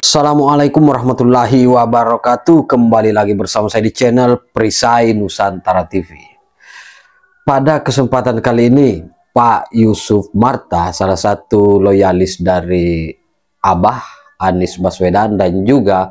Assalamualaikum warahmatullahi wabarakatuh. Kembali lagi bersama saya di channel Perisai Nusantara TV. Pada kesempatan kali ini, Pak Yusuf Marta, salah satu loyalis dari Abah Anies Baswedan, dan juga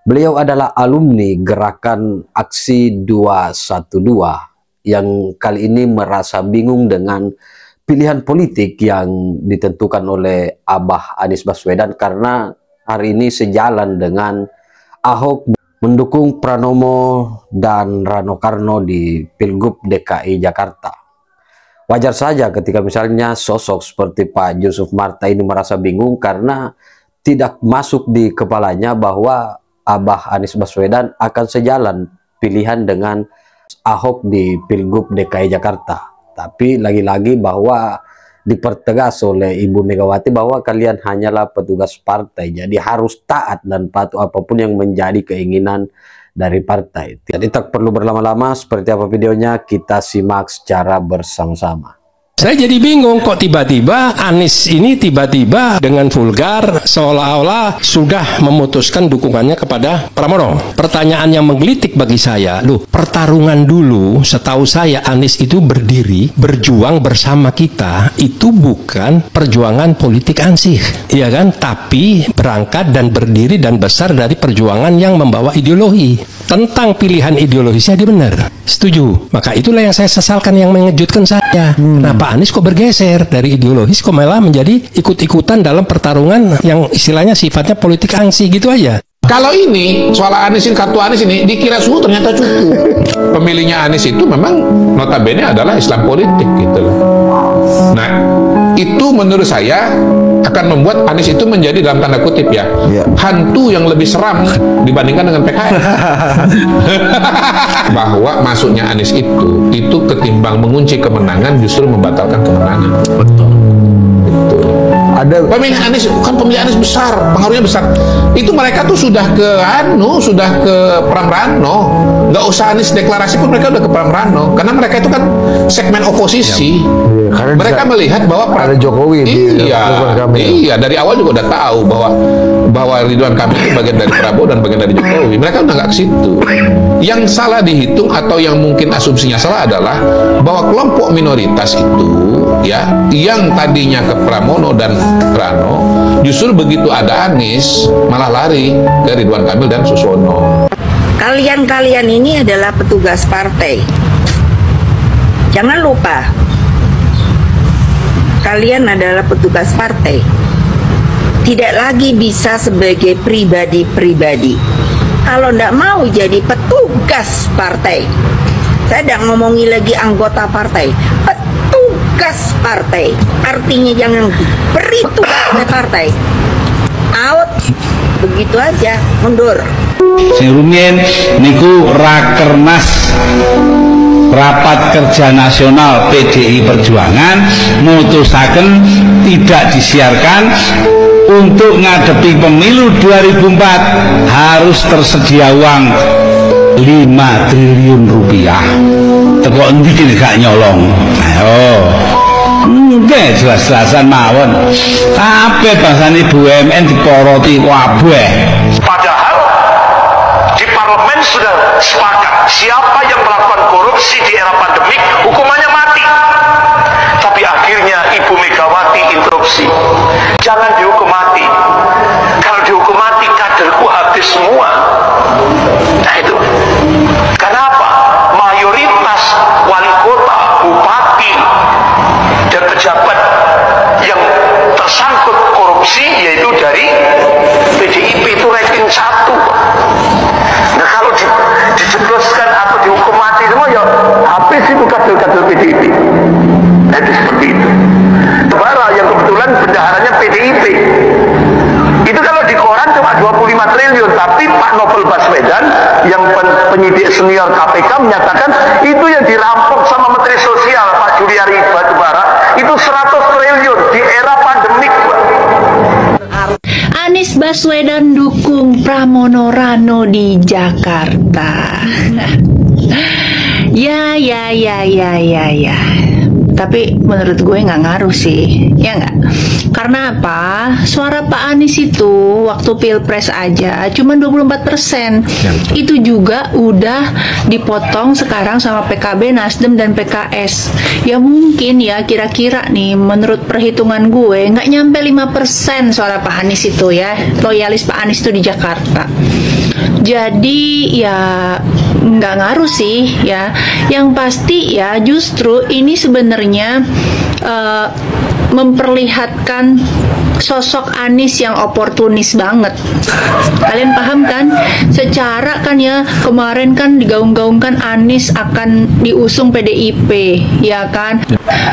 beliau adalah alumni gerakan Aksi 212 yang kali ini merasa bingung dengan pilihan politik yang ditentukan oleh Abah Anies Baswedan, karena hari ini sejalan dengan Ahok mendukung Pranomo dan Rano Karno di Pilgub DKI Jakarta. Wajar saja ketika misalnya sosok seperti Pak Yusuf Marta ini merasa bingung karena tidak masuk di kepalanya bahwa Abah Anies Baswedan akan sejalan pilihan dengan Ahok di Pilgub DKI Jakarta. Tapi lagi-lagi bahwa dipertegas oleh Ibu Megawati bahwa kalian hanyalah petugas partai, jadi harus taat dan patuh apapun yang menjadi keinginan dari partai. Jadi tak perlu berlama-lama, seperti apa videonya kita simak secara bersama-sama. Saya jadi bingung kok tiba-tiba Anies ini tiba-tiba dengan vulgar seolah-olah sudah memutuskan dukungannya kepada Pramono. Pertanyaan yang menggelitik bagi saya, loh, pertarungan dulu setahu saya Anies itu berdiri, berjuang bersama kita, itu bukan perjuangan politik ansih, ya kan? Tapi berangkat dan berdiri dan besar dari perjuangan yang membawa ideologi. Tentang pilihan ideologisnya dia benar, setuju. Maka itulah yang saya sesalkan, yang mengejutkan saya. Kenapa Anies kok bergeser dari ideologis, kok malah menjadi ikut-ikutan dalam pertarungan yang istilahnya sifatnya politik angsi gitu aja. Kalau ini soal Anies ini, kartu Anies ini dikira suhu, ternyata cukup. Pemilihnya Anies itu memang notabene adalah Islam politik gitu loh. Nah, itu menurut saya akan membuat Anies itu menjadi dalam tanda kutip ya, hantu yang lebih seram dibandingkan dengan PKS. Bahwa masuknya Anies itu ketimbang mengunci kemenangan justru membatalkan kemenangan. Betul. Ada pemilih Anies, kan pemilih Anies besar, pengaruhnya besar. Itu mereka tuh sudah ke Pramrano, nggak usah Anies deklarasi pun mereka udah ke Pramrano, karena mereka itu kan segmen oposisi. Ya, mereka melihat bahwa ada Jokowi. Iya, dari awal juga udah tahu bahwa Ridwan Kamil itu bagian dari Prabowo dan bagian dari Jokowi. Mereka udah nggak ke situ. Yang salah dihitung atau yang mungkin asumsinya salah adalah bahwa kelompok minoritas itu ya, yang tadinya ke Pramono dan Rano, justru begitu ada Anies malah lari ke Ridwan Kamil dan Susono. Kalian ini adalah petugas partai. Jangan lupa, kalian adalah petugas partai. Tidak lagi bisa sebagai pribadi-pribadi. Kalau tidak mau jadi petugas partai, saya tidak ngomongi lagi anggota partai, petugas partai, artinya jangan beri tugas oleh partai, out, begitu aja, mundur. Sing rumiyin niku Rakernas, Rapat Kerja Nasional PDI Perjuangan, mutusaken tidak disiarkan untuk ngadepi pemilu 2004 harus tersedia uang 5 triliun rupiah. Teko endi iki gak nyolong. Ayo. Nggih, jelas-jelasan mawon. Kabeh bahasane BUMN diporoti kabeh. Padahal di parlemen sudah sepakat siapa yang melakukan korupsi di era pandemik hukumannya mati. Tapi akhirnya Ibu Megawati interupsi. Jangan dihukum mati. Kalau dihukum mati kaderku habis semua. Nah itu. Kenapa? Mayoritas wali kota, bupati, dan pejabat yang tersangkut korupsi yaitu dari PDIP itu ranking 1. Nah kalau dijebloskan atau dihukum mati semua ya habis itu kader-kader PDIP. Nah itu seperti itu. Sebara yang kebetulan bendaharanya PDIP itu kalau di koran cuma 25 triliun, tapi Pak Novel Baswedan yang penyidik senior KPK menyatakan itu yang dirampok sama Menteri Sosial Pak Juliari Batubara itu 100 triliun di era pandemik. Anies Baswedan dukung Pramono Rano di Jakarta. Ya. Tapi menurut gue nggak ngaruh sih, ya nggak? Karena apa? Suara Pak Anies itu waktu Pilpres aja cuma 24%. Itu juga udah dipotong sekarang sama PKB, Nasdem, dan PKS. Ya mungkin ya kira-kira nih menurut perhitungan gue nggak nyampe 5% suara Pak Anies itu ya. Loyalis Pak Anies itu di Jakarta. Jadi ya nggak ngaruh sih ya. Yang pasti ya justru ini sebenarnya memperlihatkan sosok Anies yang oportunis banget. Kalian paham kan? Secara kan ya kemarin kan digaung-gaungkan Anies akan diusung PDIP, ya kan?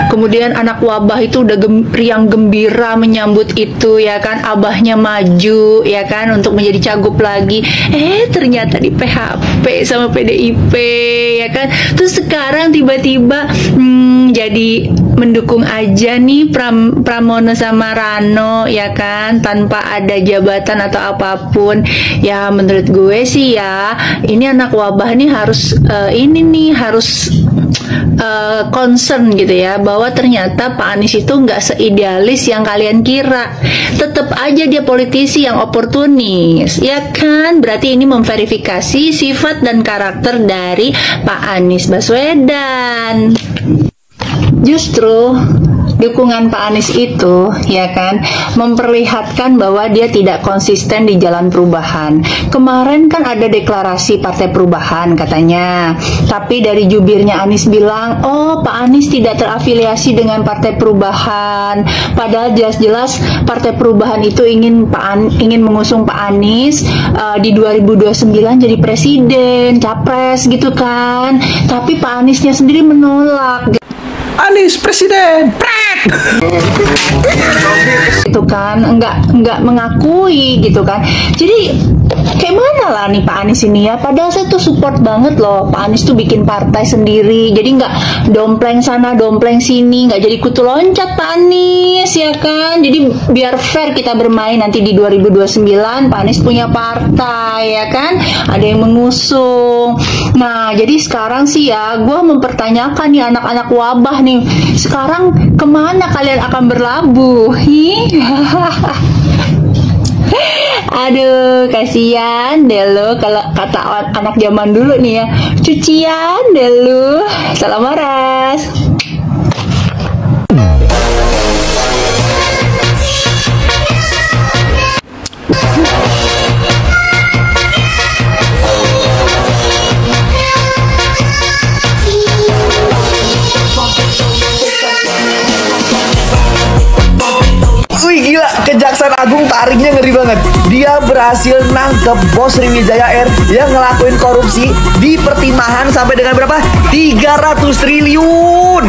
Kemudian anak wabah itu udah riang gembira menyambut itu, ya kan? Abahnya maju, ya kan? Untuk menjadi cagup lagi. Ternyata di PHP sama PDIP, ya kan? Terus sekarang tiba-tiba jadi mendukung aja nih Pramono sama Rano, ya kan, tanpa ada jabatan atau apapun. Ya menurut gue sih ya ini anak wabah nih harus concern gitu ya, bahwa ternyata Pak Anies itu nggak seidealis yang kalian kira. Tetap aja dia politisi yang oportunis, ya kan? Berarti ini memverifikasi sifat dan karakter dari Pak Anies Baswedan. Justru dukungan Pak Anies itu, ya kan, memperlihatkan bahwa dia tidak konsisten di jalan perubahan. Kemarin kan ada deklarasi Partai Perubahan katanya, tapi dari jubirnya Anies bilang, oh Pak Anies tidak terafiliasi dengan Partai Perubahan. Padahal jelas-jelas Partai Perubahan itu ingin mengusung Pak Anies di 2029 jadi presiden, capres gitu kan. Tapi Pak Aniesnya sendiri menolak. Anies presiden, itu kan nggak mengakui gitu kan. Jadi kayak mana lah nih Pak Anies ini ya, padahal saya tuh support banget loh Pak Anies tuh bikin partai sendiri, jadi nggak dompleng sana dompleng sini, nggak jadi kutu loncat Pak Anies, ya kan. Jadi biar fair kita bermain nanti di 2029 Pak Anies punya partai, ya kan, ada yang mengusung. Nah jadi sekarang sih ya gue mempertanyakan nih anak-anak wabah nih, sekarang kemana kalian akan berlabuh? Aduh, kasihan deh lo, kalau kata anak zaman dulu nih ya, cucian deh lo. Salam waras. Kejaksaan Agung tariknya ngeri banget. Dia berhasil nangkep bos Sriwijaya Air yang ngelakuin korupsi di pertimahan sampai dengan berapa? 300 triliun.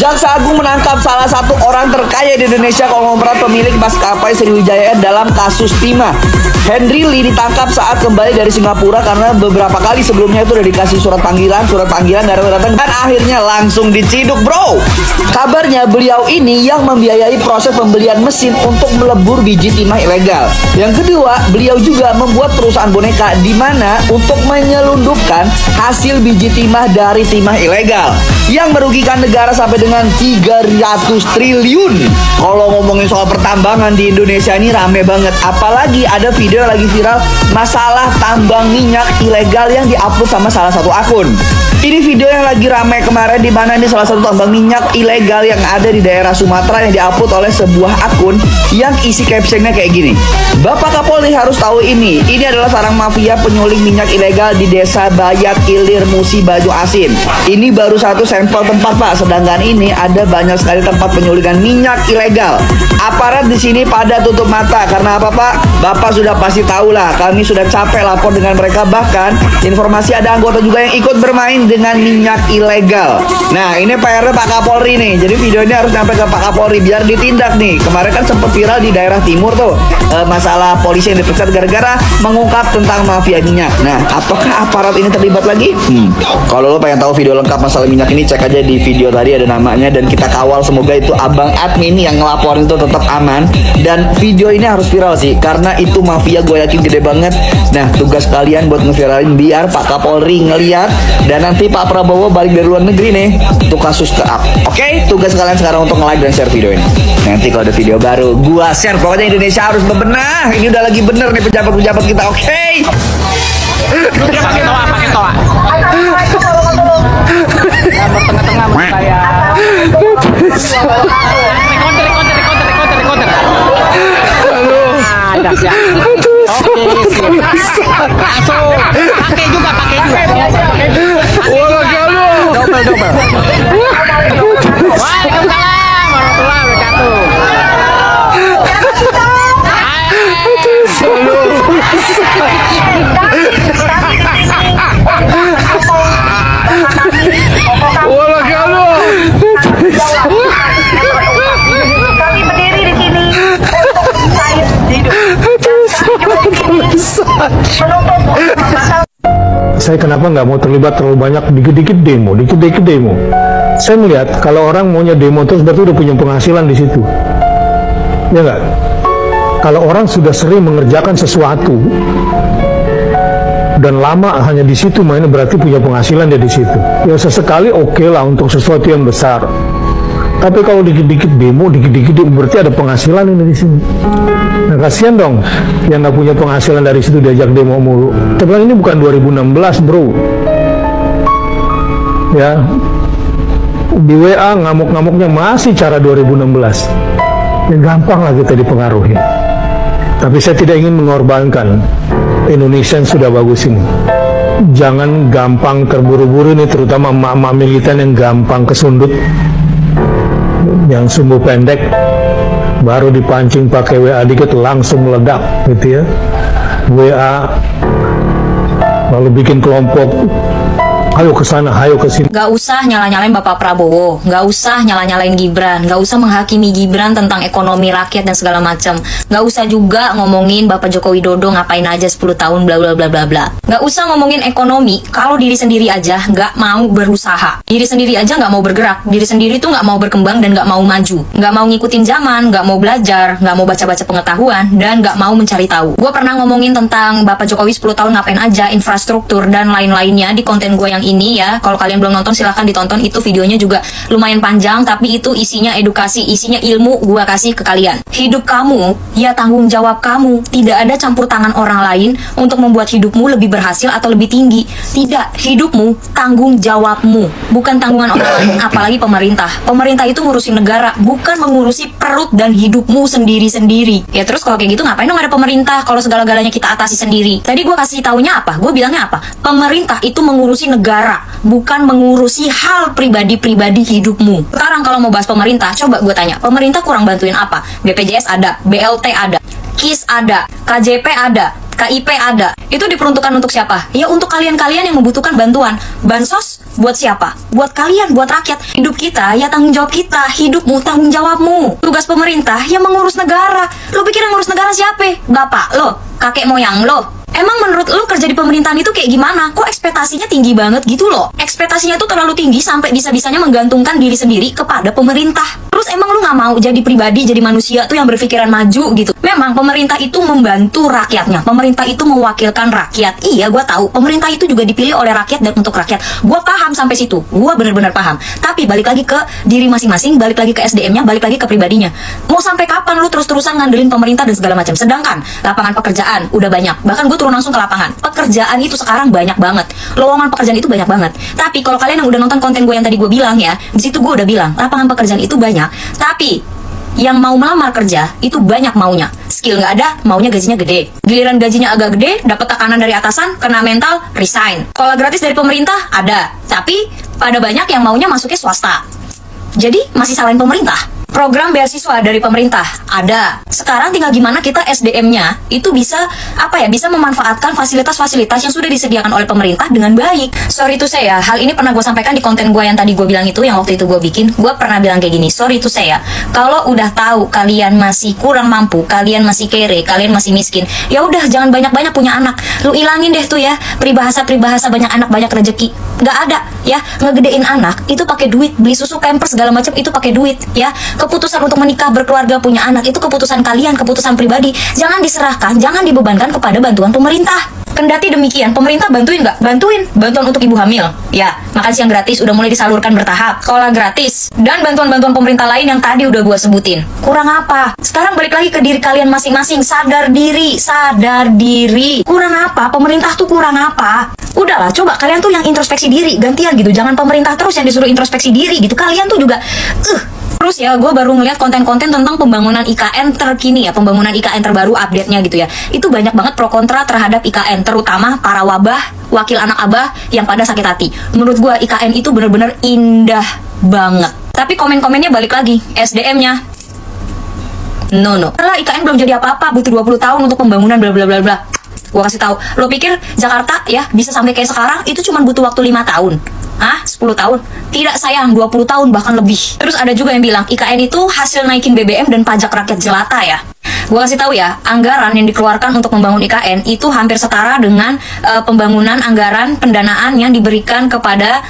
Jaksa Agung menangkap salah satu orang terkaya di Indonesia, konglomerat pemilik maskapai Sriwijaya Air dalam kasus timah. Henry Lee ditangkap saat kembali dari Singapura karena beberapa kali sebelumnya itu udah dikasih surat panggilan datang dan akhirnya langsung diciduk, bro. Kabarnya beliau ini yang membiayai proses pembelian mesin untuk melebur biji timah ilegal. Yang kedua, beliau juga membuat perusahaan boneka di mana untuk menyelundupkan hasil biji timah dari timah ilegal yang merugikan negara sampai dengan 300 triliun. Kalau ngomongin soal pertambangan di Indonesia ini rame banget, apalagi ada video yang lagi viral masalah tambang minyak ilegal yang diupload sama salah satu akun. Ini video yang lagi ramai kemarin, di mana ini salah satu tambang minyak ilegal yang ada di daerah Sumatera yang diupload oleh sebuah akun yang isi captionnya kayak gini. Bapak Kapolri harus tahu ini adalah sarang mafia penyuling minyak ilegal di desa Bayat Ilir Musi Baju Asin. Ini baru satu sampel tempat Pak, sedangkan ini ada banyak sekali tempat penyulingan minyak ilegal. Aparat di sini pada tutup mata karena apa Pak? Bapak sudah pasti tahu lah, kami sudah capek lapor dengan mereka, bahkan informasi ada anggota juga yang ikut bermain dengan minyak ilegal. Nah ini PR-nya Pak Kapolri nih, jadi video ini harus sampai ke Pak Kapolri biar ditindak nih. Kemarin kan sempat viral di daerah timur tuh masalah polisi yang dipecat gara-gara mengungkap tentang mafia minyak. Nah apakah aparat ini terlibat lagi? Kalau lo pengen tahu video lengkap masalah minyak ini, cek aja di video tadi ada namanya, dan kita kawal semoga itu abang admin yang ngelaporin itu tetap aman. Dan video ini harus viral sih, karena itu mafia gue yakin gede banget. Nah tugas kalian buat ngeviralin biar Pak Kapolri ngeliat, dan nanti nanti Pak Prabowo balik dari luar negeri nih, itu kasus ke-up. Oke, tugas kalian sekarang untuk nge-like dan share video ini. Nanti kalau ada video baru, gua share. Pokoknya Indonesia harus bebenah. Ini udah lagi bener nih pejabat-pejabat kita, oke? Dia pakai toa, Tengah-tengah menurut saya. Rekonter. Ada siap. Oke, siap. Langsung. Pakai juga. Double. Waalaikumsalam warahmatullahi wabarakatuh. Kami berdiri di sini Saya kenapa nggak mau terlibat terlalu banyak dikit-dikit demo. Saya melihat kalau orang maunya demo terus berarti udah punya penghasilan di situ, ya nggak? Kalau orang sudah sering mengerjakan sesuatu dan lama hanya di situ mainnya, berarti punya penghasilan dia di situ. Ya sesekali oke lah untuk sesuatu yang besar. Tapi kalau dikit-dikit demo, berarti ada penghasilan ini di sini. Nah kasihan dong yang nggak punya penghasilan dari situ diajak demo mulu. Tapi ini bukan 2016 bro. Ya, di WA ngamuk-ngamuknya masih cara 2016. Ya gampang lah kita dipengaruhi. Tapi saya tidak ingin mengorbankan Indonesia yang sudah bagus ini. Jangan gampang terburu-buru nih, terutama emak-emak militan yang gampang kesundut, yang sumbu pendek, baru dipancing pakai WA dikit langsung meledak gitu ya. WA lalu bikin kelompok, ayo ke sana, ayo ke sini. Gak usah nyala-nyalain Bapak Prabowo, gak usah nyala-nyalain Gibran, gak usah menghakimi Gibran tentang ekonomi rakyat dan segala macam. Gak usah juga ngomongin Bapak Joko Widodo ngapain aja 10 tahun bla bla bla bla bla. Gak usah ngomongin ekonomi kalau diri sendiri aja gak mau berusaha. Diri sendiri aja gak mau bergerak, diri sendiri tuh gak mau berkembang dan gak mau maju. Gak mau ngikutin zaman, gak mau belajar, gak mau baca-baca pengetahuan, dan gak mau mencari tahu. Gue pernah ngomongin tentang Bapak Jokowi 10 tahun ngapain aja, infrastruktur dan lain-lainnya di konten gue yang ini ya. Kalau kalian belum nonton silahkan ditonton, itu videonya juga lumayan panjang, tapi itu isinya edukasi, isinya ilmu gua kasih ke kalian. Hidup kamu ya tanggung jawab kamu, tidak ada campur tangan orang lain untuk membuat hidupmu lebih berhasil atau lebih tinggi. Tidak, hidupmu tanggung jawabmu, bukan tanggungan orang lain, apalagi pemerintah. Pemerintah itu ngurusin negara, bukan mengurusi perut dan hidupmu sendiri-sendiri. Ya terus kalau kayak gitu ngapain dong ada pemerintah kalau segala-galanya kita atasi sendiri? Tadi gua kasih taunya apa? Gua bilangnya apa? Pemerintah itu mengurusi negara, bukan mengurusi hal pribadi-pribadi hidupmu. Sekarang kalau mau bahas pemerintah, coba gue tanya, pemerintah kurang bantuin apa? BPJS ada, BLT ada, KIS ada, KJP ada, KIP ada. Itu diperuntukkan untuk siapa? Ya untuk kalian-kalian yang membutuhkan bantuan. Bansos buat siapa? Buat kalian, buat rakyat. Hidup kita ya tanggung jawab kita, hidupmu tanggung jawabmu. Tugas pemerintah ya mengurus negara. Lo pikir yang ngurus negara siapa? Bapak lo, kakek moyang lo. Emang menurut lo kerja di pemerintahan itu kayak gimana? Kok ekspektasinya tinggi banget gitu loh? Ekspektasinya tuh terlalu tinggi sampai bisa-bisanya menggantungkan diri sendiri kepada pemerintah. Terus emang lu gak mau jadi pribadi, jadi manusia tuh yang berpikiran maju gitu? Memang pemerintah itu membantu rakyatnya. Pemerintah itu mewakilkan rakyat. Iya, gue tahu. Pemerintah itu juga dipilih oleh rakyat dan untuk rakyat. Gue paham sampai situ. Gue bener-bener paham. Tapi balik lagi ke diri masing-masing, balik lagi ke SDM-nya, balik lagi ke pribadinya. Mau sampai kapan lu terus-terusan ngandelin pemerintah dan segala macam? Sedangkan lapangan pekerjaan udah banyak. Bahkan gue turun langsung ke lapangan. Pekerjaan itu sekarang banyak banget. Lowongan pekerjaan itu banyak banget. Tapi kalau kalian yang udah nonton konten gue yang tadi gue bilang ya, di situ gue udah bilang lapangan pekerjaan itu banyak. Tapi yang mau melamar kerja itu banyak maunya. Skill nggak ada, maunya gajinya gede. Giliran gajinya agak gede, dapat tekanan dari atasan, kena mental, resign. Sekolah gratis dari pemerintah ada, tapi pada banyak yang maunya masuknya swasta. Jadi masih salahin pemerintah. Program beasiswa dari pemerintah ada. Sekarang tinggal gimana kita SDM-nya itu bisa bisa memanfaatkan fasilitas-fasilitas yang sudah disediakan oleh pemerintah dengan baik. Sorry to say ya, hal ini pernah gue sampaikan di konten gue yang tadi gue bilang itu, yang waktu itu gue bikin. Gue pernah bilang kayak gini, sorry to say ya, kalau udah tahu kalian masih kurang mampu, kalian masih kere, kalian masih miskin, ya udah jangan banyak-banyak punya anak. Lu ilangin deh tuh ya peribahasa-peribahasa banyak anak banyak rezeki. Nggak ada ya, ngegedein anak itu pakai duit, beli susu, pampers segala macam itu pakai duit ya. Keputusan untuk menikah, berkeluarga, punya anak itu keputusan kalian, keputusan pribadi. Jangan diserahkan, jangan dibebankan kepada bantuan pemerintah. Kendati demikian, pemerintah bantuin nggak? Bantuin. Bantuan untuk ibu hamil. Ya, makan siang gratis udah mulai disalurkan bertahap. Sekolah gratis. Dan bantuan-bantuan pemerintah lain yang tadi udah gua sebutin. Kurang apa? Sekarang balik lagi ke diri kalian masing-masing. Sadar diri. Sadar diri. Kurang apa? Pemerintah tuh kurang apa? Udahlah, coba kalian tuh yang introspeksi diri. Gantian gitu. Jangan pemerintah terus yang disuruh introspeksi diri gitu. Kalian tuh juga terus ya, gue baru ngeliat konten-konten tentang pembangunan IKN terkini ya, pembangunan IKN terbaru update-nya gitu ya. Itu banyak banget pro kontra terhadap IKN, terutama para wabah, wakil anak abah yang pada sakit hati. Menurut gue IKN itu bener-bener indah banget. Tapi komen-komennya balik lagi, SDM-nya no. Karena IKN belum jadi apa-apa, butuh 20 tahun untuk pembangunan bla bla bla bla. Gue kasih tahu, lo pikir Jakarta ya bisa sampai kayak sekarang itu cuma butuh waktu 5 tahun? 10 tahun? Tidak sayang, 20 tahun bahkan lebih. Terus ada juga yang bilang IKN itu hasil naikin BBM dan pajak rakyat jelata ya. Gue kasih tahu ya, anggaran yang dikeluarkan untuk membangun IKN itu hampir setara dengan pembangunan anggaran pendanaan yang diberikan kepada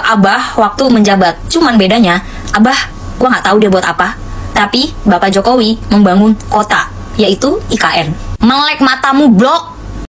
Abah waktu menjabat. Cuman bedanya, Abah gue nggak tahu dia buat apa, tapi Bapak Jokowi membangun kota, yaitu IKN. Melek matamu blok.